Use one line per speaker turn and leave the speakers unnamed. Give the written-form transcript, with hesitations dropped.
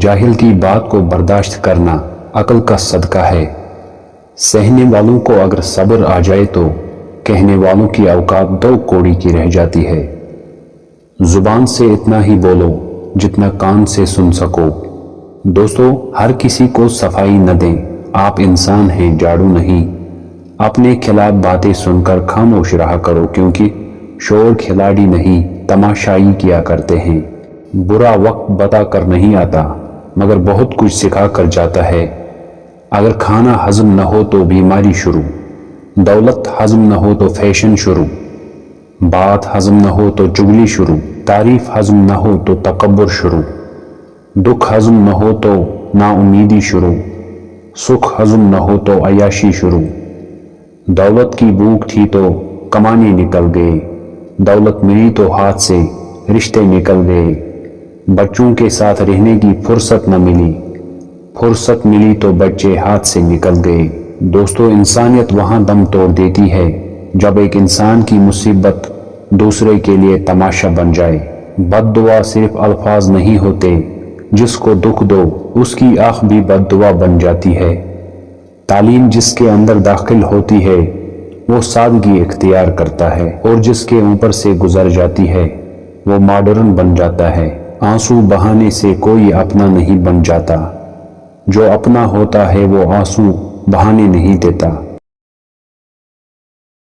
جاہل کی بات کو برداشت کرنا عقل کا صدقہ ہے۔ سہنے والوں کو اگر صبر آ جائے تو کہنے والوں کی اوقات 2 کوڑی کی رہ جاتی ہے۔ زبان سے اتنا ہی بولو جتنا کان سے سن سکو۔ دوستو، ہر کسی کو صفائی نہ دیں، آپ انسان ہیں، جھاڑو نہیں۔ اپنے خلاف باتیں سن کر خاموش رہا کرو، کیونکہ شور کھلاڑی نہیں تماشائی کیا کرتے ہیں۔ برا وقت بتا کر نہیں آتا مگر بہت کچھ سکھا کر جاتا ہے۔ اگر کھانا ہضم نہ ہو تو بیماری شروع، دولت ہضم نہ ہو تو فیشن شروع، بات ہضم نہ ہو تو چگلی شروع، تعریف ہضم نہ ہو تو تکبر شروع، دکھ ہضم نہ ہو تو نا امیدی شروع، سکھ ہضم نہ ہو تو عیاشی شروع۔ دولت کی بھوک تھی تو کمانے نکل گئے، دولت ملی تو ہاتھ سے رشتے نکل گئے۔ بچوں کے ساتھ رہنے کی فرصت نہ ملی، فرصت ملی تو بچے ہاتھ سے نکل گئے۔ دوستو، انسانیت وہاں دم توڑ دیتی ہے جب ایک انسان کی مصیبت دوسرے کے لیے تماشا بن جائے۔ بد دعا صرف الفاظ نہیں ہوتے، جس کو دکھ دو اس کی آنکھ بھی بد دعا بن جاتی ہے۔ تعلیم جس کے اندر داخل ہوتی ہے وہ سادگی اختیار کرتا ہے، اور جس کے اوپر سے گزر جاتی ہے وہ ماڈرن بن جاتا ہے۔ آنسو بہانے سے کوئی اپنا نہیں بن جاتا، جو اپنا ہوتا ہے وہ آنسو بہانے نہیں دیتا۔